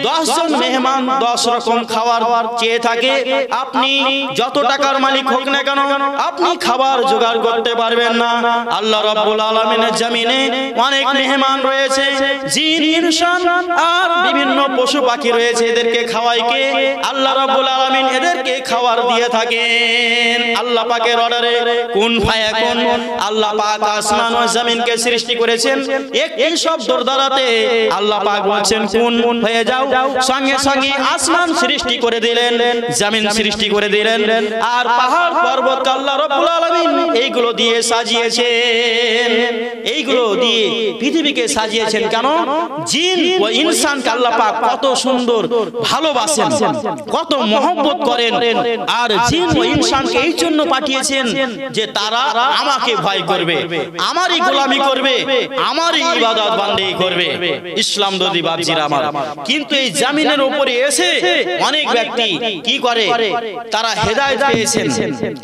10 জন মেহমান 10 রকম খাবার চেয়ে থাকে, আপনি যত টাকার মালিক হোক না কেন আপনি খাবার জোগাড় করতে পারবেন না। আল্লাহ রাব্বুল আলামিনের জমিনে অনেক মেহমান রয়েছে, জিন ইনসান আর বিভিন্ন পশু পাখি রয়েছে, এদেরকে খাওয়ায় কে? আল্লাহ রাব্বুল আলামিন এদেরকে খাবার দিয়ে থাকেন আল্লাহ পাকের অর্ডারে। কুন ফায়াকুন। আল্লাহ পাক আসমান ও জমিনকে সৃষ্টি করেছেন একটি শব্দের দ্বারাতে। আল্লাহ পাক বলছেন কুন হয়ে যাও, সঙ্গে সঙ্গে আসমান সৃষ্টি করে দিলেন, জমিন সৃষ্টি করে দিলেন, আর পাহাড় পর্বত আল্লাহ রাব্বুল আলামিন এইগুলো দিয়ে সাজিয়েছেন, এইগুলো দিয়ে পৃথিবীকে সাজিয়েছেন। কেন? জিন ও ইনসানকে আল্লাহ পাক কত সুন্দর ভালোবাসেন, কত মহব্বত করেন, আর জিন ও ইনসানকে এই জন্য পাঠিয়েছেন যে তারা আমাকে ভয় করবে, আমারই গোলামি করবে, আমারই ইবাদত বান্দেগি করবে। ইসলাম দরদি বাপজিরা আমার, কিন্তু এই জমিনের উপরে এসে অনেক ব্যক্তি কি করে? তারা হেদায়েত পেয়েছেন,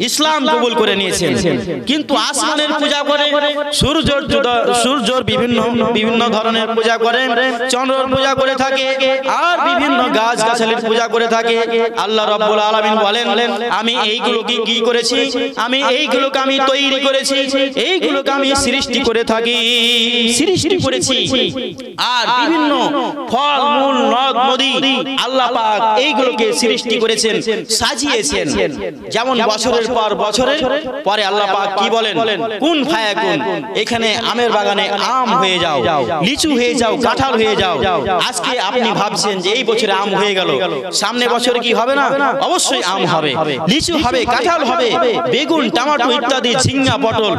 ইসলাম কবুল করে নিয়েছেন, কিন্তু আসমানের পূজা করে, সূর্যর বিভিন্ন ধরনের পূজা করে, চন্দ্রের পূজা করে থাকে, আর বিভিন্ন গাছ গাছালির পূজা করে থাকে। আল্লাহ রাব্বুল আলামিন বলেন আমি এইগুলোকে কি করেছি? আমি এইগুলোকে আমি তৈরি করেছি, এইগুলোকে আমি সৃষ্টি করে থাকি, সৃষ্টি করেছি। আর বিভিন্ন ফল মূল নদ নদী আল্লাহ পাক এইগুলোকে সৃষ্টি করেছেন, সাজিয়েছেন। যেমন বছরের পর বছরের পরে আল্লাহ পাক কি বলেন? কুন ফায়াকুন। এখানে আমের বাগানে আম হয়ে যাও, লিচু হয়ে যাও, কাঁঠাল হয়ে যাও। আজকে আপনি ভাবছেন যে এই বছরে আম হয়ে গেল, সামনে বছর কি হবে না? অবশ্যই আম হবে, লিচু হবে, কাঁঠাল হবে, বেগুন, টমেটো ইত্যাদি, ঝিঙ্গা, পটল।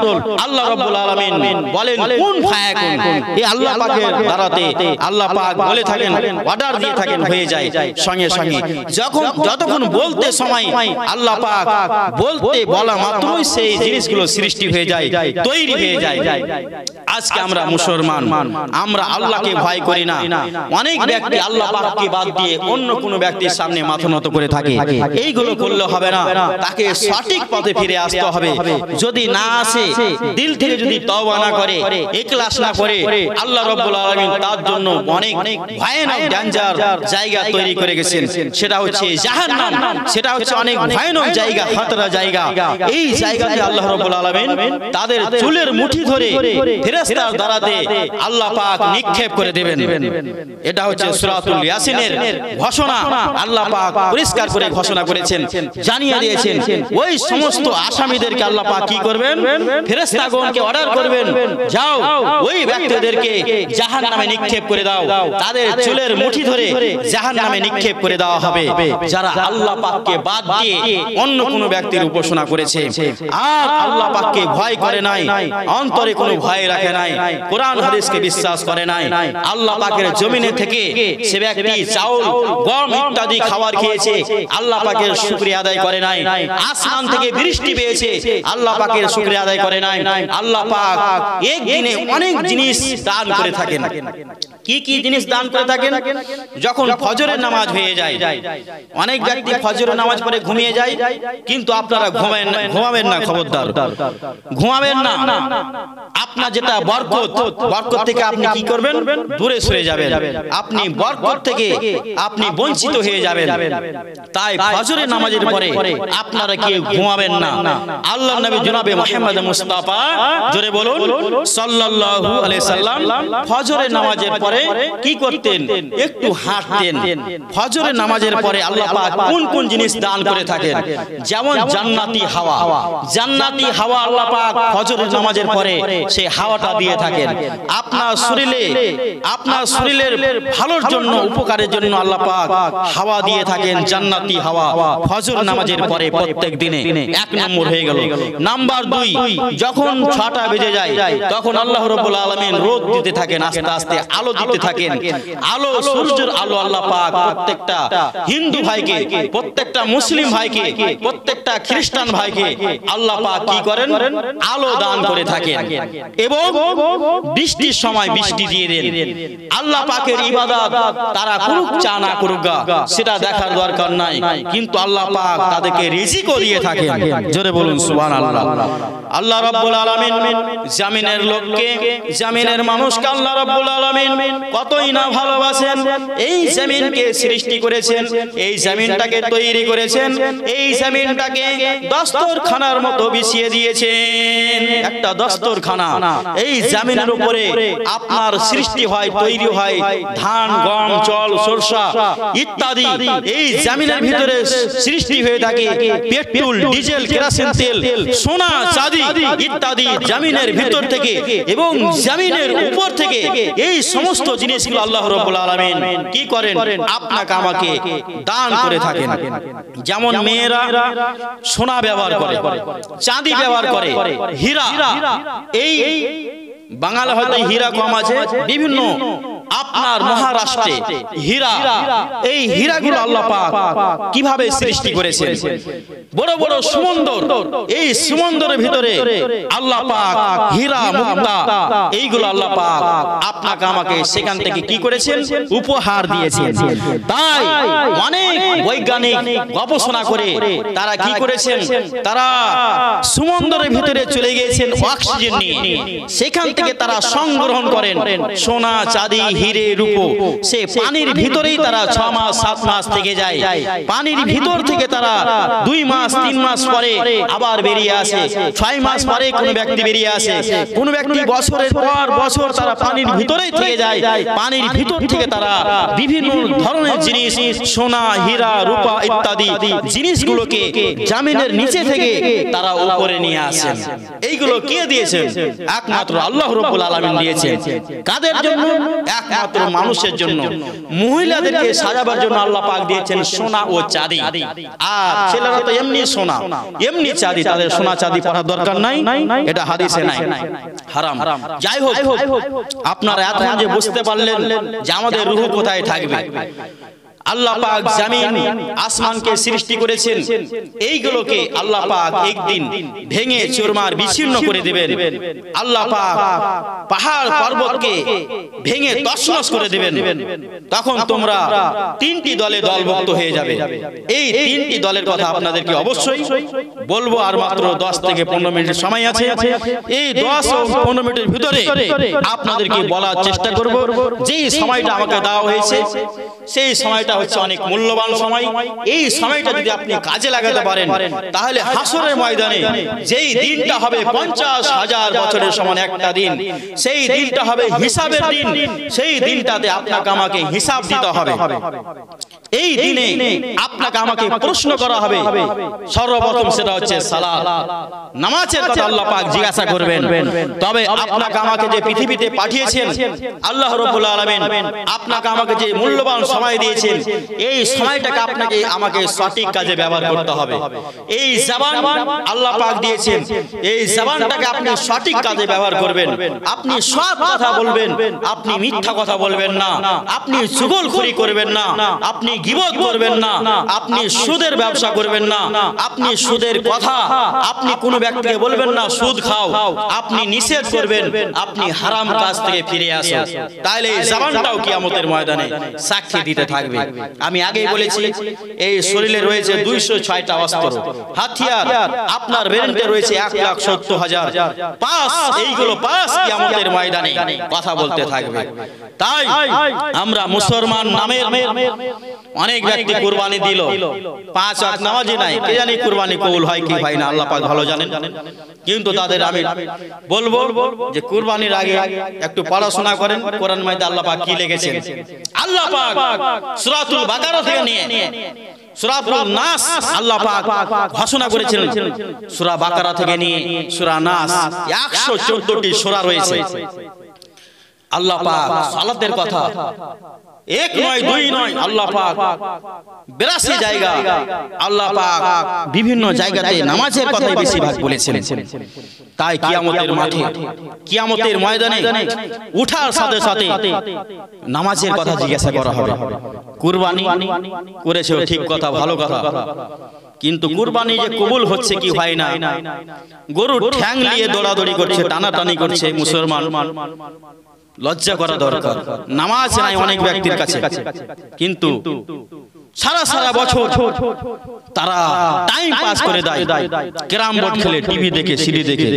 আল্লাহ রাব্বুল আলামিন বলেন কুন ফায়াকুন। এই আল্লাহ পাকের দ্বারাতে আল্লাহ পাক বলে থাকেন, অর্ডার দিয়ে থাকেন, হয়ে যায় সঙ্গে সঙ্গে। যতক্ষণ বলতে সময় আল্লাহ পাক বলতে বলা মাত্রই সেই জিনিসগুলো সৃষ্টি হয়ে যায়, তৈরি হয়ে যায়। আজকে আমরা মুসলমান, আমরা আল্লাহকে ভয় করি না। অনেক ব্যক্তি আল্লাহ পাককে বাদ দিয়ে অন্য কোনো ব্যক্তির সামনে মাথা নত করে থাকে। এইগুলো করলে হবে না, তাকে সঠিক পথে ফিরে আসতে হবে। যদি না আসে, দিল থেকে যদি তওবা না করে, ইখলাস না করে, আল্লাহ রাব্বুল আলামিন তার জন্য অনেক ভয়ানক ডেঞ্জার জায়গা তৈরি করে গেছেন। সেটা হচ্ছে জাহান্নাম, সেটা হচ্ছে অনেক ভয়ানক জায়গা, খতরা জায়গা। এই জায়গাতে আল্লাহ রাব্বুল আলামিন তাদের চুলের মুঠি ধরে ফেরেশতার দ্বারাতে আল্লাহ পাক নিক্ষেপ করে দেবেন। এটা হচ্ছে সূরাতুল ইয়াসিনের ঘোষণা। আল্লাহ পাক পরিষ্কার করে ঘোষণা করেছেন, জানিয়ে দিয়েছেন। ওই সমস্ত আসামীদেরকে আল্লাহ পাক কি করবেন? ফেরেশতাগণকে অর্ডার করবেন, যাও ওই ব্যক্তিদেরকে জাহান্নামে নিক্ষেপ করে দাও, তাদের চুলের মুঠি ধরে জাহান্নামে নিক্ষেপ করে দেওয়া হবে, যারা আল্লাহ পাককে বাদ দিয়ে অন্য কোনো ব্যক্তির উপাসনা করেছে, আর আল্লাহ পাককে ভয় করে নাই, অন্তরে কোনো ভয় রাখে নাই, কোরআন হাদিসকে বিশ্বাস করে নাই। আল্লাহ পাকের জমিনে থেকে সে ব্যক্তি চাউল, গম ইত্যাদি খাবার খেয়েছে, আল্লাহ পাকের শুকরিয়া আদায় করে নাই। আসমান থেকে বৃষ্টি পেয়েছে, আল্লাহ পাকের শুকরিয়া আদায় করে নাই। আল্লাহ পাক একদিনে অনেক জিনিস দান করে থাকেন। কি কি জিনিস দান করে থাকেন? যখন ফজরের নামাজ হয়ে যায়, অনেক ব্যক্তি ফজরের নামাজ পড়ে ঘুমিয়ে যায়, কিন্তু আপনারা ঘুমাবেন না, খবরদার ঘুমাবেন না। আপনার যেটা বরকত থেকে আপনি কি করবেন? দূরে সরে যাবেন, আপনি বরকত থেকে আপনি বঞ্চিত হয়ে যাবেন। তাই ফজরের নামাজের পরে আপনারা কেউ ঘুমাবেন না। আল্লাহর নবী জনাবে মুহাম্মদ মুস্তাফা, জোরে বলুন সাল্লাল্লাহু আলাইহি সাল্লাম, ফজরের নামাজের পরে কি করতেন? একটু হাঁটতেন। ফজরের নামাজের পরে আল্লাহ পাক কোন কোন জিনিস দান করে থাকেন? যেমন জান্নাতি হাওয়া, জান্নাতি হাওয়া আল্লাহ পাক ফজরের নামাজের পরে সেই হাওয়াটা দিয়ে থাকেন। আপনার শরীরের ভালোর জন্য, উপকারের জন্য আল্লাহ পাক হাওয়া দিয়ে থাকেন, জান্নাতি হাওয়া ফজর নামাজের পরে প্রত্যেক দিনে। এক নম্বর হয়ে গেল। নাম্বার 2, যখন 6টা বেজে যায় তখন আল্লাহ রাব্বুল আলামিন রোদ দিতে থাকেন, আস্তে আস্তে আলো দিতে থাকেন। আলো, সূর্যের আলো আল্লাহ পাক প্রত্যেকটা হিন্দু ভাইকে, প্রত্যেকটা মুসলিম ভাইকে, প্রত্যেকটা খ্রিস্টান ভাইকে আল্লাহ পাক কি করেন? আলো দান করে থাকেন। এবং বৃষ্টির সময় বৃষ্টি দিয়ে দেন। আল্লাহ পাকের ইবাদত তারা করুক চা না করুক, সেটা দেখার দরকার নাই, কিন্তু আল্লাহ পাক তাদেরকে রিজিকও দিয়ে থাকেন। জোরে বলুন সুবহানাল্লাহ। আল্লাহ রাব্বুল আলামিন জমিনের লোককে, জমিনের মানুষকে আল্লাহ রাব্বুল আলামিন কতই না ভালোবাসেন। এই জমিনকে সৃষ্টি করেছেন, এই জমিনটাকে তৈরি করেছেন, এই জমিনটাকে দস্তরখানার মতো বিছিয়ে দিয়েছেন। একটা দস্তরখানা, এই জমিনের উপরে আপনার সৃষ্টি হয়, তৈরি হয় ধান, গম, চাল, সরষা ইত্যাদি। এই জমিনের ভিতরে সৃষ্টি হয়ে থাকে পেট্রোল, ডিজেল, কেরোসিন তেল, সোনা, চাঁদি ইত্যাদি জমিনের ভিতর থেকে এবং জমিনের উপর থেকে। এই সমস্ত জিনিসগুলো আল্লাহ রাব্বুল আলামিন কি করেন? আপনাকে আমাকে দান করে থাকেন। যেমন মেয়েরা সোনা ব্যবহার করে, চাঁদি ব্যবহার করে, হীরা। এই বাঙালি হয়তো হীরা কম আছে, বিভিন্ন আপনার মহারাষ্ট্রে হীরা, এই হীরাগুলো আল্লাহ পাক কিভাবে সৃষ্টি করেছেন? বড় বড় সমুদ্র, এই সমুদ্রের ভিতরে আল্লাহ পাক হীরা, মুক্তা এইগুলো আল্লাহ পাক আপনাকে আমাকে সেখান থেকে কি করেছেন? উপহার দিয়েছেন। তাই অনেক বৈজ্ঞানিক গবেষণা করে তারা কি করেছেন? তারা সমুদ্রের ভিতরে চলে গিয়েছেন অক্সিজেন নিয়ে, সেখান থেকে তারা সংগ্রহণ করেন সোনা, চাঁদি, হিরে, রূপো। সে পানির ভিতরেই তারা 6 মাস 7 মাস থেকে যায়। পানির ভিতর থেকে তারা 2 মাস 3 মাস পরে আবার বেরিয়ে আসে, 6 মাস পরে কোন ব্যক্তি বেরিয়ে আসে, কোন ব্যক্তি বছরের পর বছর তারা পানির ভিতরেই থেকে যায়। পানির ভিতর থেকে তারা বিভিন্ন ধরনের জিনিস, সোনা, হীরা, রূপা ইত্যাদি জিনিসগুলোকে জমিনের নিচে থেকে তারা উপরে নিয়ে আসেন। এইগুলো কে দিয়েছেন? একমাত্র আল্লাহ রাব্বুল আলামিন দিয়েছেন। কাদের জন্য? একমাত্র মানুষের জন্য। মহিলাদেরকে সাজাবার জন্য আল্লাহ পাক দিয়েছেন সোনা ও চাঁদি। আর ছেলেরা তো এমনি সোনা, এমনি চাঁদি, তাদের সোনা চাঁদি পরার দরকার নাই, এটা হাদিসে নাই, হারাম। যাই হোক, আপনারা এখন যে বুঝতে পারলেন যে আমাদের রূহ কোথায় থাকবে। আল্লাহ পাক জমিন আসমানকে সৃষ্টি করেছেন, এইগুলোকে আল্লাহ পাক একদিন ভেঙে চুরমার বিচ্ছিন্ন করে দিবেন। আল্লাহ পাক পাহাড় পর্বতকে ভেঙে তছনছ করে দিবেন। তখন তোমরা 3টি দলে দলভুক্ত হয়ে যাবে। এই 3টি দলের কথা আপনাদেরকে অবশ্যই বলবো। আর মাত্র 10 থেকে 15 মিনিট সময় আছে। এই 10 ও 15 মিনিটের ভিতরে আপনাদেরকে বলার চেষ্টা করব। যেই সময়টা আমাকে দেওয়া হয়েছে সেই সময়টা হচ্ছে অনেক মূল্যবান সময়। এই সময়টা যদি আপনি কাজে লাগাতে পারেন তাহলে হাসরের ময়দানে যেই দিনটা হবে 50,000 বছরের সমান একটা দিন, সেই দিনটা হবে হিসাবের দিন। সেই দিনটাতে আপনাকে আমাকে হিসাব দিতে হবে। এই দিনে আপনাকে আমাকে প্রশ্ন করা হবে। সর্বপ্রথম সেটা হচ্ছে সালাত, নামাজের কথা আল্লাহ পাক জিজ্ঞাসা করবেন। তবে আপনাকে আমাকে যে পৃথিবীতে পাঠিয়েছেন আল্লাহ রাব্বুল আলামিন, আপনাকে আমাকে যে মূল্যবান সময় দিয়েছেন, এই সময়টাকে আপনাকে আমাকে সঠিক কাজে ব্যবহার করতে হবে। এই জবান আল্লাহ পাক দিয়েছেন, এই জবানটাকে আপনি সঠিক কাজে ব্যবহার করবেন। আপনি সৎ কথা বলবেন, আপনি মিথ্যা কথা বলবেন না, আপনি চুগলখড়ি করবেন না, আপনি গীবত করবেন না, আপনি সুদের ব্যবসা করবেন না, আপনি সুদের কথা আপনি কোনো ব্যক্তিকে বলবেন না সুদ খাও, আপনি নিষেধ করবেন, আপনি হারাম কাজ থেকে ফিরে আসুন। তাহলে এই জবানটাও কিয়ামতের ময়দানে সাক্ষী দিতে থাকবে। আমি আগেই বলেছি এই শরীরে রয়েছে 206টা অস্ত্র, হাতিয়ার। আপনার ব্রেনে রয়েছে 1,70,000 পাস। এইগুলো পাস কিয়ামতের ময়দানে কথা বলতে থাকবে। তাই আমরা মুসলমান নামের অনেক ব্যক্তি কুরবানি দিল, 5 ওয়াক্ত নামাজি নাই, কে জানি কুরবানি কবুল হয় কি হয় না, আল্লাহ পাক ভালো জানেন। কিন্তু তাদের আমি বলবো যে কুরবানির আগে একটু পড়াশোনা করেন, কোরআন মাইতে আল্লাহ পাক কি লিখেছেন। আল্লাহ পাক সূরাতুল বাকারা থেকে নিয়ে সূরাতুল নাস আল্লাহ পাক ঘোষণা করেছেন। সূরা বাকারা থেকে নিয়ে সূরা নাস 114টি সূরা রয়েছে। আল্লাহ পাক সালাতের কথা 1 নয় 2 নয়, আল্লাহ পাক 82 জায়গা আল্লাহ পাক বিভিন্ন জায়গাতে নামাজের কথাই বেশিরভাগ বলেছেন। তাই কিয়ামতের মাঠে, কিয়ামতের ময়দানে উঠার সাথে সাথে নামাজের কথা জিজ্ঞাসা করা হবে। কুরবানি করেছো, ঠিক কথা, ভালো কথা, কিন্তু কুরবানি যে কবুল হচ্ছে কি হয় না, গরুর ঠ্যাং নিয়ে দৌড়াদৌড়ি করছে, টানাটানি করছে মুসলমান। লজ্জা করা দরকার। নামাজ নাই অনেক ব্যক্তির কাছে, কিন্তু সারা সারা বছর তারা টাইম পাস করে দেয়, ক্যারাম বোর্ড খেলে, টিভি দেখে, সিডি দেখে,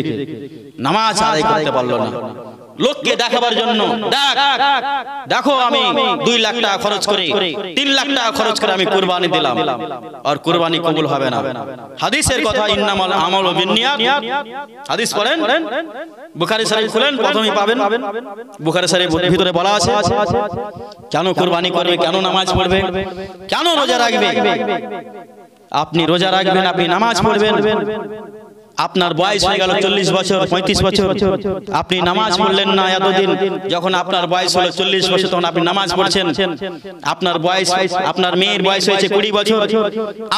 নামাজ আদায় করতে পারলো না। লোককে দেখাবার জন্য, দেখো আমি 2 লাখ টাকা খরচ করে 3 লাখ টাকা খরচ করে আমি কুরবানি দিলাম, আর কুরবানি কবুল হবে না। হাদিসের কথা, ইন্নামাল আমালু বিন্নিয়াত, হাদিস পড়েন, বুখারী শরীফ খুলেন, প্রথমেই পাবেন। বুখারী শরীফের ভিতরে বলা আছে কেন কুরবানি করবে, কেন নামাজ পড়বে, কেন রোজা রাখবে। আপনি রোজা রাখবেন, আপনি নামাজ পড়বেন, আপনার বয়স হয়ে গেল 40 বছর 35 বছর, আপনি নামাজ পড়লেন না এতদিন। যখন আপনার বয়স হলো 40 বছর তখন আপনি নামাজ পড়ছেন। আপনার বয়স, আপনার মেয়ের বয়স হয়েছে 20 বছর,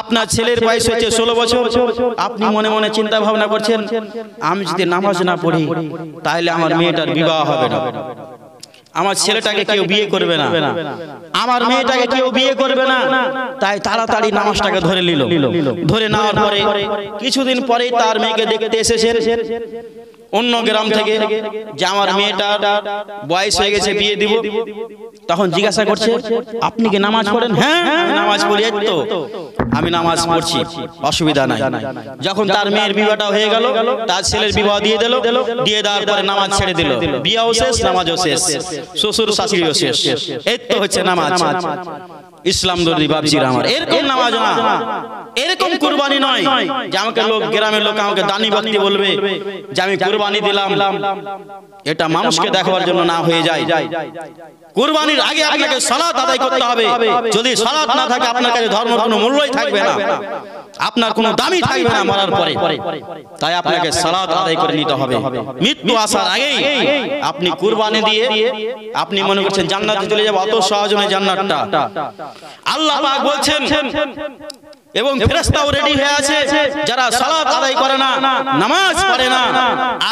আপনার ছেলের বয়স হয়েছে 16 বছর। আপনি মনে মনে চিন্তা ভাবনা করছেন, আমি যদি নামাজ না পড়ি তাহলে আমার মেয়েটার বিবাহ হবে না, আমার ছেলেটাকে কেউ বিয়ে করবে না, আমার মেয়েটাকে কেউ বিয়ে করবে না। তাই তাড়াতাড়ি নামাজটাকে ধরে নিল। ধরে নেওয়ার পরে কিছুদিন পরেই তার মেয়েকে দেখতে এসেছেন অন্য গ্রাম থেকে, যে আমার মেয়েটার বয়স হয়ে গেছে, বিয়ে দিব। তখন জিজ্ঞাসা করছে, আপনি কি নামাজ পড়েন? হ্যাঁ নামাজ পড়ি, এই তো আমি নামাজ পড়ছি, অসুবিধা নাই। যখন তার মেয়ের বিবাহটা হয়ে গেল, তার ছেলের বিবাহ দিয়ে দিল, দিয়ে দেওয়ার পরে নামাজ ছেড়ে দিল। বিয়াও শেষ, নামাজও শেষ, শ্বশুর শাশুড়িও শেষ। এই তো হচ্ছে নামাজ। ইসলাম দর্দি বাপজির আমার, এরকম নামাজ না, এরকম কুরবানি নয় যে আমাকে লোক, গ্রামের লোক আমাকে দানি বাক্তি বলবে যে আমি কুরবানি দিলাম। এটা মানুষকে দেখাবার জন্য না হয়ে যায়। কুরবানির আগে আপনাকে সালাত আদায় করতে হবে। যদি সালাত না থাকে আপনার কাছে ধর্মের কোনো মূল্যই থাকবে না, আপনার কোনো দামই থাকবে না মরার পরে। তাই আপনাকে সালাত আদায় করে নিতে হবে। মৃত্যু আসার আগেই আপনি কুরবানি দিয়ে আপনি মনে করছেন জান্নাতে চলে যাবো, অত সহজ নয় জান্নাতটা। আল্লাহ পাক বলছেন, এবং ফেরেশতাও রেডি হয়ে আছে, যারা সালাত আদায় করে না, নামাজ পড়ে না,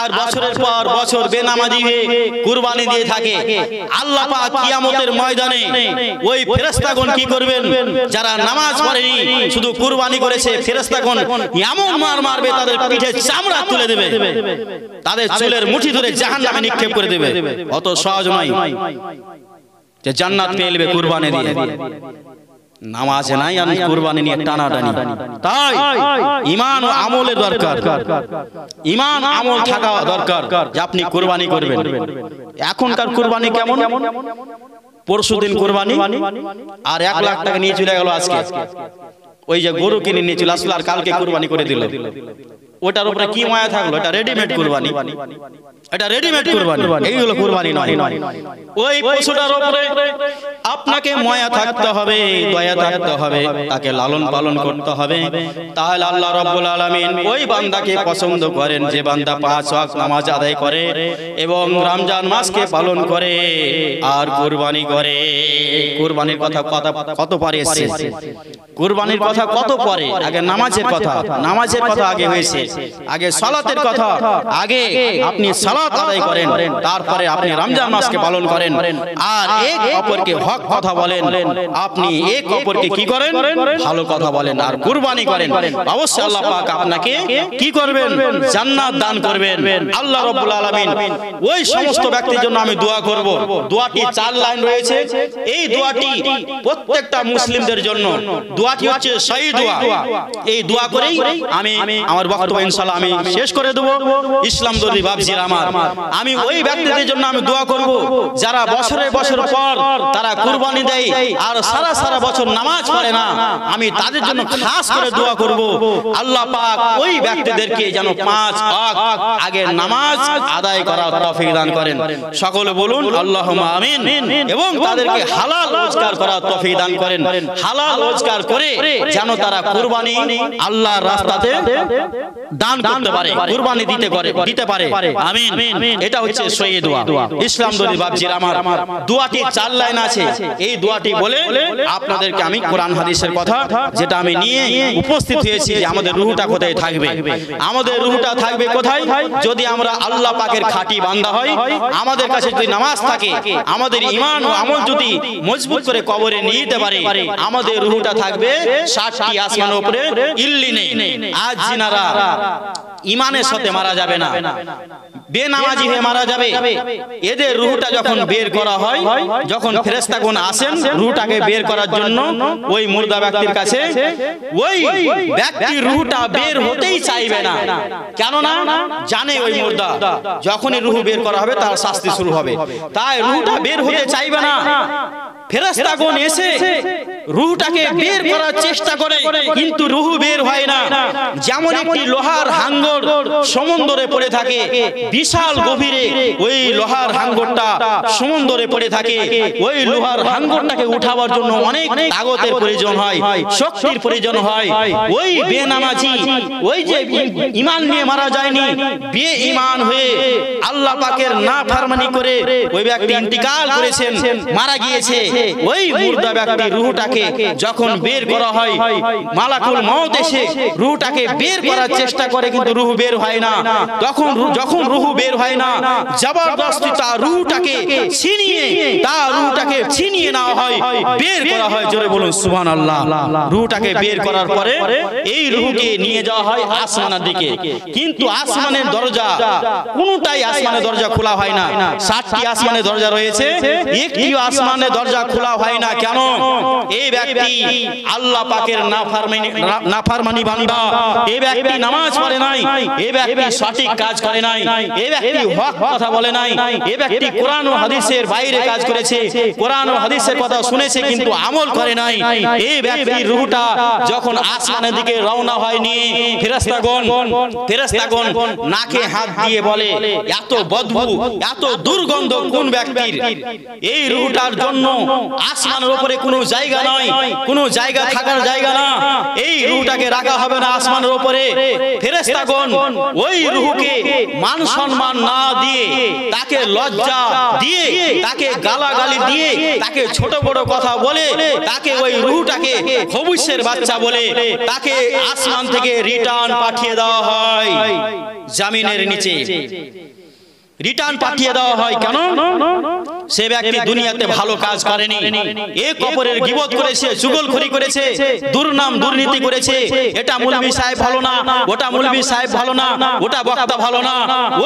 আর বছরের পর বছর বেনামাজি হয়ে কুরবানি দিয়ে থাকে, আল্লাহ পাক কিয়ামতের ময়দানে ওই ফেরেশতাগণ কি করবেন? যারা নামাজ পড়েনি শুধু কুরবানি করেছে, ফেরেশতাগণ এমন মার মারবে, তাদের পিঠে চামড়া তুলে দেবে, তাদের চুলের মুঠি ধরে জাহান্নামে নিক্ষেপ করে দেবে। অত সহজ নয় যে জান্নাত পেয়ে নেবে কুরবানি দিয়ে। নামাজ নাই আর কুরবানি নিয়ে টানাটানি। তাই ঈমান ও আমলের দরকার, ঈমান আমল থাকা দরকার যে আপনি কুরবানি করবেন। এখনকার কুরবানি কেমন? পরশুদিন কুরবানি আর 1 লাখ টাকা নিয়ে চলে গেল আজকে। ওই যে গরু কিনে নিয়ে চলে আসলো আর কালকে কুরবানি করে দিল। ওটার উপরে কি মায়া থাকলো? এটা রেডিমেড কুরবানি, এটা রেডিমেড কুরবানি। এই হলো কুরবানি নয়। ওই পশুটার উপরে আপনাকে মায়া থাকতে হবে, দয়া থাকতে হবে, তাকে লালন পালন করতে হবে। তাহলে আল্লাহ রাব্বুল আলামিন ওই বান্দাকে পছন্দ করেন যে বান্দা 5 ওয়াক্ত নামাজ আদায় করে এবং রমজান মাসকে পালন করে আর কুরবানি করে। কুরবানির কথা কত পরে এসেছে, কুরবানির কথা কত পরে। আগে নামাজের কথা, নামাজের কথা আগে হয়েছে, আগে সালাতের কথা। আগে আপনি সালাত আদায় করেন, তারপরে আপনি রমজান মাসকে পালন করেন, আর এক অপরকে হক কথা বলেন। আপনি এক অপরকে কি করেন? ভালো কথা বলেন আর কুরবানি করেন। অবশ্যই আল্লাহ পাক আপনাকে কি করবেন? জান্নাত দান করবেন। আল্লাহ রাব্বুল আলামিন ওই সমস্ত ব্যক্তির জন্য আমি দোয়া করব। দোয়াটি 4 লাইন রয়েছে। এই দোয়াটি প্রত্যেকটা মুসলিমদের জন্য। দোয়াটি হচ্ছে সহি দোয়া। এই দোয়া করেই আমি আমার বক্তব্য ইনশাআল্লাহ আমি শেষ করে দেব। ইসলাম দর্দি বাপজির আমার, আমি ওই ব্যক্তিদের জন্য আমি দোয়া করব যারা বছরের বছর পর তারা কুরবানি দেয় আর সারা সারা বছর নামাজ পড়ে না। আমি তাদের জন্য খাস করে দোয়া করব আল্লাহ পাক ওই ব্যক্তিদেরকে যেন 5 ওয়াক্ত আগে নামাজ আদায় করার তৌফিক দান করেন। সকলে বলুন আল্লাহুম্মা আমিন। এবং তাদেরকে হালাল রোজগার করার তৌফিক দান করেন। হালাল রোজগার করে যেন তারা কুরবানি আল্লাহর রাস্তাতে দান করতে পারে, কুরবানি দিতে পারে। আমিন। এটা হচ্ছে সহি দোয়া। ইসলাম দর্দি বাপজির আমার, দোয়াটি 4 লাইন আছে। এই দোয়াটি বলে আপনাদেরকে আমি কোরআন হাদিসের কথা যেটা আমি নিয়ে উপস্থিত হয়েছি যে আমাদের রূহটা কোথায় থাকবে। আমাদের রূহটা থাকবে কোথায়? যদি আমরা আল্লাহ পাকের খাঁটি বান্দা হই, আমাদের কাছে যদি নামাজ থাকে, আমাদের ঈমান ও আমল যদি মজবুত করে কবরে নিয়ে যেতে পারে, আমাদের রূহটা থাকবে 7টি আসমানের উপরে ইল্লিনে। আজ জিনারা ঈমানের সাথে মারা যাবে না, বেনামাজি হয়ে মারা যাবে, এদের রূহটা যখন বের করা হয়, যখন ফেরেশতাগণ আসেন রূহটাকে বের করার জন্য ওই মুর্দা ব্যক্তির কাছে, ওই ব্যক্তির রূহটা বের হতেই চাইবে না। কেননা জানে ওই মুর্দা যখনই রূহ বের করা হবে তার শাস্তি শুরু হবে, তাই রূহটা বের হতে চাইবে না। ফেরেশতাগণ এসে রূহটাকে বের করার চেষ্টা করে, কিন্তু রূহ বের হয় না। যেমন একটি লোহার হাঙ্গর সমুদ্রে পড়ে থাকে, বিশাল গভীরে ওই লোহার হাঙ্গরটা সমুদ্রে পড়ে থাকে, ওই লোহার হাঙ্গরটাকে উঠাবার জন্য অনেক তাগতের প্রয়োজন হয়, শক্তির প্রয়োজন হয়। ওই বেনামাজি, ওই যে ঈমান নিয়ে মারা যায়নি, বেঈমান হয়ে আল্লাহ পাকের নাফরমানি করে ওই ব্যক্তি ইন্তিকাল করেছেন, মারা গিয়েছে, ওই মুর্দা ব্যক্তির রূহটাকে যখন বের করা হয়, মালাকুল মউত এসে রূহটাকে বের করার চেষ্টা করে, কিন্তু রূহ বের হয় না। যখন রূহ বের হয় না, জবরদস্তি তার রূহটাকে ছিনিয়ে নেওয়া হয়, বের করা হয়। জোরে বলুন সুবহানাল্লাহ। রূহটাকে বের করার পরে এই রূহকে নিয়ে যাওয়া হয় আসমানের দিকে, কিন্তু আসমানের দরজা কোনটাই আসমানের দরজা খোলা হয় না। 7টি আসমানের দরজা রয়েছে, একটিও আসমানের দরজা খোলা হয় না। কেন? এই ব্যক্তি আল্লাহ পাকের নাফরমানি বান্দা, এই ব্যক্তি নামাজ পড়ে নাই, এই ব্যক্তি সঠিক কাজ করে নাই, এই ব্যক্তি হক কথা বলে নাই, এই ব্যক্তি কোরআন ও হাদিসের বাইরে কাজ করেছে, কোরআন ও হাদিসের কথা শুনেছে কিন্তু আমল করে নাই। এই ব্যক্তির রূহটা যখন আসমানের দিকে রওনা হয় নিয়ে ফেরেশতাগণ নাকে হাত দিয়ে বলে, এত বদবু, এত দুর্গন্ধ কোন ব্যক্তির? এই রূহটার জন্য আসমানের উপরে কোনো জায়গা নয়, কোনো জায়গা থাকার জায়গা না, এই রূহটাকে রাখা হবে না আসমানের উপরে। ফেরেশতাগণ ওই রূহকে মান সম্মান না দিয়ে, তাকে লজ্জা দিয়ে, তাকে গালাগালি দিয়ে, তাকে ছোট বড় কথা বলে, তাকে ওই রূহটাকে খবুসের বাচ্চা বলে তাকে আসমান থেকে রিটার্ন পাঠিয়ে দেওয়া হয় জমিনের নিচে, রিটার্ন পাঠিয়ে দেওয়া হয়। কেন? সে ব্যক্তি দুনিয়াতে ভালো কাজ করেনি, এক অপরের গীবত করেছে, চুগলখড়ি করেছে, দুর্নাম দুর্নীতি করেছে, এটা মৌলভী সাহেব ভালো না, ওটা মৌলভী সাহেব ভালো না, ওটা বক্তা ভালো না,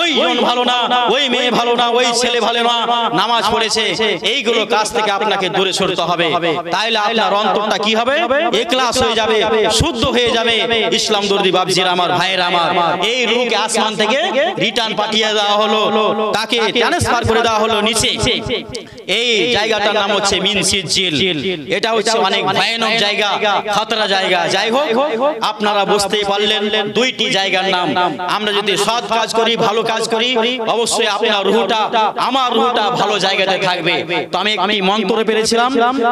ওই জন ভালো না, ওই মেয়ে ভালো না, ওই ছেলে ভালো না, নামাজ পড়েছে, এইগুলো কাজ থেকে আপনাকে দূরে সরতে হবে। তাইলে আপনার অন্তরটা কি হবে? ইখলাস হয়ে যাবে, শুদ্ধ হয়ে যাবে। ইসলাম দর্দি বাবজির আমার, ভাইয়ের আমার, এই রূহকে আসমান থেকে রিটার্ন পাঠিয়ে দেওয়া হলো, তাকে ট্রান্সফার করে দেওয়া হলো নিচে। এই জায়গাটার নাম হচ্ছে মিন সিজিল। এটা হচ্ছে অনেক ভয়ানক জায়গা, খতরা জায়গা। যাই হোক, আপনারা বুঝতেই পারলেন দুইটি জায়গার নাম। আমরা যদি সৎ কাজ করি, ভালো কাজ করি, অবশ্যই আপনার রূহটা, আমার রূহটা ভালো জায়গাতে থাকবে। তো আমি একটি মন্ত্র পেরেছিলাম,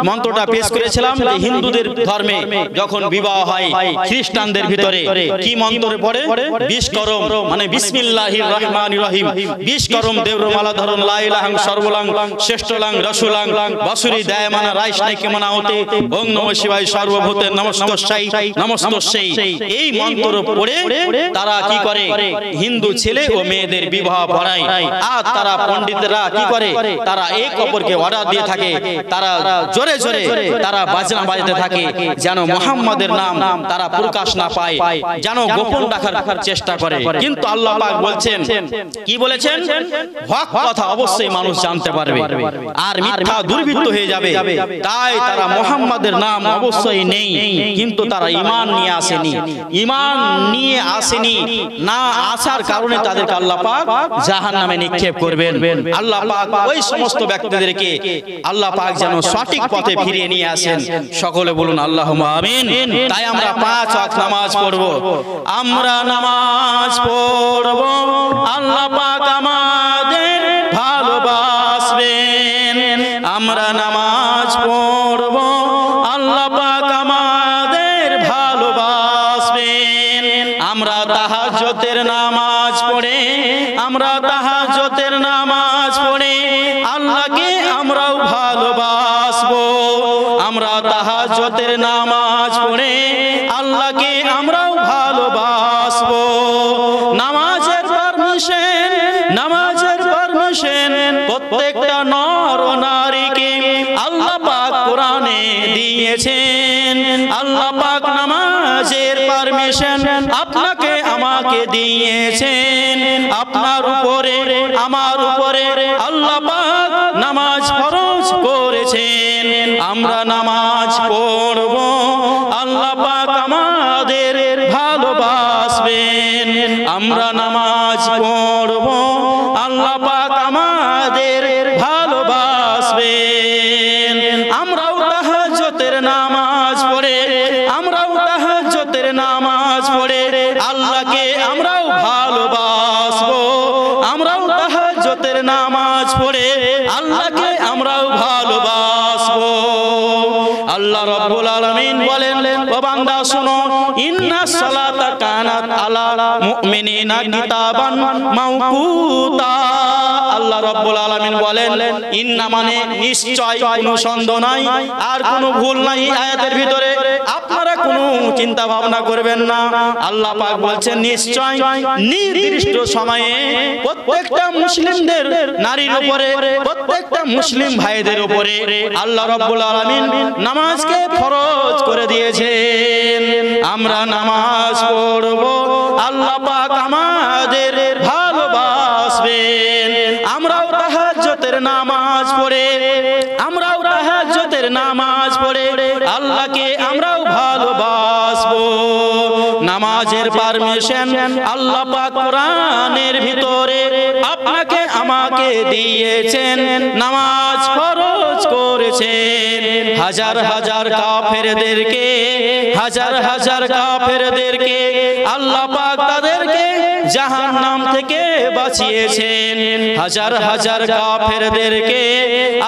মন্ত্রটা পেশ করেছিলাম যে হিন্দুদের ধর্মে যখন বিবাহ হয়, খ্রিস্টানদের ভিতরে কি মন্ত্র পড়ে? বিষ্করম, মানে বিসমিল্লাহির রহমানির রহিম, বিষ্করম দেবরমালা ধরন লা ইলাহা সর্বলং শ্রেষ্ঠলং রসুলং বসুরি দায়মানা রাইস নাই কেমনা হতে ওং নমঃ শিবায় সর্বভূতে নমস্তস্যাই নমস্তস্যাই। এই মন্ত্র পড়ে তারা কি করে? হিন্দু ছেলে ও মেয়েদের বিবাহ পড়ায়। আর তারা পণ্ডিতরা কি করে? তারা এক অপরকে অর্ডার দিয়ে থাকে, তারা জোরে জোরে তারা বাজনা বাজাতে থাকে, যেন মুহাম্মাদের নাম তারা প্রকাশ না পায়, যেন গোপন রাখার চেষ্টা করে। কিন্তু আল্লাহ পাক বলছেন, কি বলেছেন? হক কথা অবশ্যই মানুষ জানতে পারবে, আর মিথ্যা দুর্বৃত্ত হয়ে যাবে। তাই তারা মুহাম্মাদের নাম অবশ্যই নেই, কিন্তু তারা ঈমান নিয়ে আসেনি। ঈমান নিয়ে আসেনি, না আসার কারণে তাদেরকে আল্লাহ পাক জাহান্নামে নিক্ষেপ করবেন। আল্লাহ পাক ওই সমস্ত ব্যক্তিদেরকে আল্লাহ পাক যেন সঠিক পথে ফিরিয়ে নিয়ে আসেন। সকলে বলুন আল্লাহুম্মা আমিন। তাই আমরা 5 ওয়াক্ত নামাজ পড়ব, আমরা নামাজ পড়ব, আল্লাহ পাক আমাদের ভালোবাসবেন। আমরা নামাজ পড়ব, আল্লাহ পাক আমাদের ভালোবাসবেন। আমরা তাহাজ্জুদের নামাজ পড়ে, আমরা তাহাজ্জুদের নামাজ পড়ে আল্লাহকে আমরাও ভালোবাসবো। আমরা তাহাজ্জুদের নামাজ পড়ে আল্লাহকে আমরাও ভালোবাসবো। নামাজের পারমিশন, নামাজের পারমিশন প্রত্যেকটা নর ও নারীকে আল্লাহ পাক কোরআনে দিয়েছেন। আল্লাহ পাক নামাজের পারমিশন আপনাকে আমার আমাকে দিয়েছেন। আপনার উপরে আমার উপরে আল্লাহ পাক নামাজ ফরজ করেছেন। আমরা নামাজ পড়ব, আল্লাহ পাক আমাদের ভালোবাসবেন। আমরা নামাজ পড়ব, আল্লাহ পাক আমাদের ভালোবাসবেন। আমরাও তাহাজ্জুদের নামাজ পড়ে, আমরাও তাহাজ্জুদের নামাজ পড়ে আল্লাহকে আমরাও ভালোবাসবো। আমরাও তাহাজ্জুদের নামাজ পড়ে আল্লাহকে আমরাও ভালোবাসবো। আল্লাহ রাব্বুল আলামিন বলেন, ও বান্দা শোনো, ইন্নাস সালাতা কানাত আলা মুমিনিনা কিতাবান মাওকুতা। আল্লাহ রাব্বুল আলামিন বলেন, ইন্না মানে নিশ্চয়, কোনো সন্দেহ নাই আর কোনো ভুল নাই আয়াতের ভিতরে। আপনারা কোনো চিন্তা ভাবনা করবেন না। আল্লাহ পাক বলছেন নিশ্চয় নির্দিষ্ট সময়ে প্রত্যেকটা মুসলিমদের নারীর উপরে, প্রত্যেকটা মুসলিম ভাইদের উপরে আল্লাহ রাব্বুল আলামিন নামাজকে ফরজ করে দিয়েছেন। আমরা নামাজ পড়ব, আল্লাহ পাক আমাদের ভালোবাসবেন। আমরাও তাহাজ্জুদের নামাজ পড়ে, আমরাও তাহাজ্জুদের নামাজ পড়ে আল্লাহকে আমরাও ভালোবাসবো। নামাজের পারমিশন আল্লাহ পাক কোরআনের ভিতরে আপনাকে আমাকে দিয়েছেন, নামাজ ফরজ করেছেন। হাজার হাজার কাফেরদেরকে, হাজার হাজার কাফেরদেরকে আল্লাহ পাক তাদেরকে জাহান্নাম থেকে বাঁচিয়েছেন। হাজার হাজার কাফেরদেরকে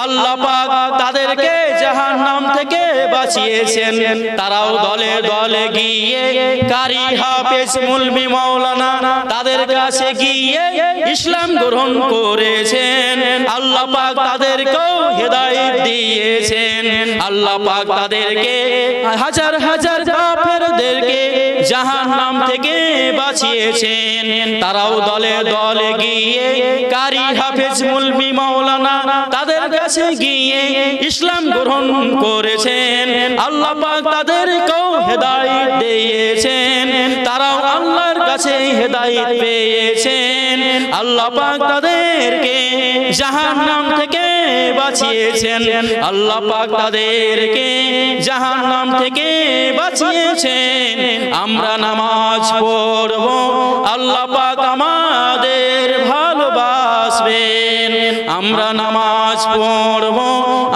আল্লাহ পাক তাদেরকে জাহান্নাম থেকে বাঁচিয়েছেন। তারাও দলে দলে গিয়ে কারি হাফেজ মুলবি মাওলানা তাদের কাছে গিয়ে ইসলাম গ্রহণ করেছেন। আল্লাহ পাক তাদেরকেও হেদায়েত দিয়েছেন। আল্লাহ পাক তাদেরকে হাজার হাজার কাফেরদেরকে জাহান্নাম থেকে বাঁচিয়েছেন। তারাও দলে দলে গিয়ে কারি হাফেজ মুলবি মাওলানা তাদের কাছে গিয়ে ইসলাম গ্রহণ করেছেন। আল্লাহ পাক তাদেরকেও হেদায়েত দিয়েছেন। তারাও আল্লাহর কাছে হেদায়েত পেয়েছেন। আল্লাহ পাক তাদেরকে জাহান্নাম থেকে বাঁচিয়েছেন। আল্লাহ পাক তাদেরকে জাহান্নাম থেকে বাঁচিয়েছেন। আমরা নামাজ পড়ব, আল্লাহ পাক আমাদের ভালোবাসবেন। আমরা নামাজ পড়ব,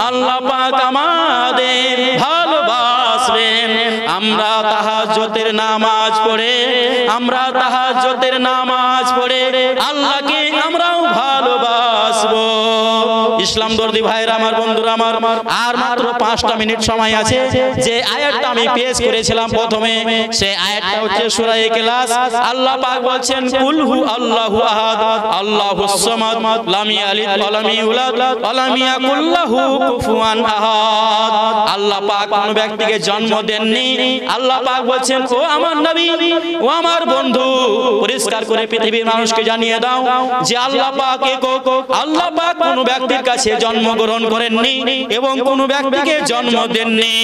আল্লাহ পাক আমাদের ভালোবাসবেন। আমরা তাহাজ্জুদের নামাজ পড়ে, আমরা তাহাজ্জুদের নামাজ পড়ে আল্লাহকে আমরাও ভালোবাসবো। ইসলাম দর্দি ভাইরা আমার, বন্ধুরা আমার, আর মাত্র 5টা মিনিট সময় আছে। যে আয়াতটা আমি পেশ করেছিলাম প্রথমে, সেই আয়াতটা হচ্ছে সূরা ইখলাস। আল্লাহ পাক বলছেন, কুল হু আল্লাহু আহাদ আল্লাহুস সামাদ লাম ইয়ালিদ ওয়া লাম ইউলাদ ওয়া লাম ইয়াকুল লাহু কুফুয়ান আহাদ। আল্লাহ পাক কোন ব্যক্তিকে জন্ম দেননি। আল্লাহ পাক বলছেন, ও আমার নবী, ও আমার বন্ধু, পরিষ্কার করে পৃথিবীর মানুষকে জানিয়ে দাও যে আল্লাহ পাক একক। আল্লাহ পাক কোন ব্যক্তির কাছে জন্মগ্রহণ করেননি এবং কোন ব্যক্তিকে জন্ম দেননি।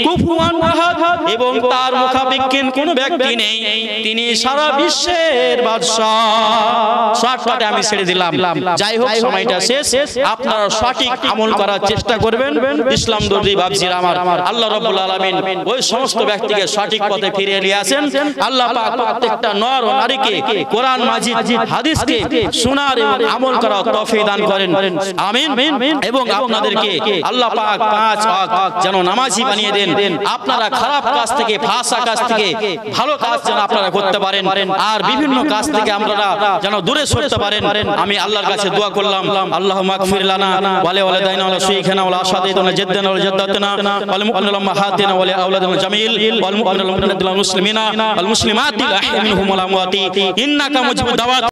কুফুয়ান আহাদ, এবং তার মুখাপেক্ষিন কোন ব্যক্তি নেই। তিনি সারা বিশ্বের বাদশা। শর্টকাটে আমি ছেড়ে দিলাম। যাই হোক, সময়টা শেষ। আপনারা সঠিক আমল করার চেষ্টা করবেন। ইসলাম দর্দি বাবজিরা আমার, আল্লাহ রাব্বুল আলামিন ওই সমস্ত ব্যক্তিকে সঠিক পথে ফিরিয়ে নিয়ে আসেন। আল্লাহ পাক প্রত্যেকটা নর ও নারীকে কোরআন মাজিদ হাদিসকে শোনার এবং আমল করার তৌফিক দান করেন, আমিন। এবং আপনাদেরকে আল্লাহ পাক 5 ওয়াক্ত যেন নামাজি বানিয়ে দেন। আপনারা খারাপ কাজ থেকে, ফাঁসা কাজ থেকে ভালো কাজ যেন আপনারা করতে পারেন, আর বিভিন্ন কাজ থেকে আপনারা যেন দূরে সরতে পারেন। আমি আল্লাহর কাছে দোয়া করলাম, আল্লাহুম্মা আগফির লানা ওয়া লিওয়ালিদাইনা ওয়া লিশাইখিনা ওয়া লিআশাতিনা ওয়া লিজাদ্দিনা ওয়া লিজাদ্দাতিনা ওয়া লিলমুমিনিনা ওয়া লিউম্মাহাতিনা ওয়া লিআওলাদিনা জামিল ওয়াল মুমিনিনা ওয়াল মুমিনাতি ওয়াল মুসলিমিনা ওয়াল মুসলিমাতি আহইয়া মিনহুম ওয়াল আমওয়াতি ইন্নাকা মুজিবুদ দাওয়াত।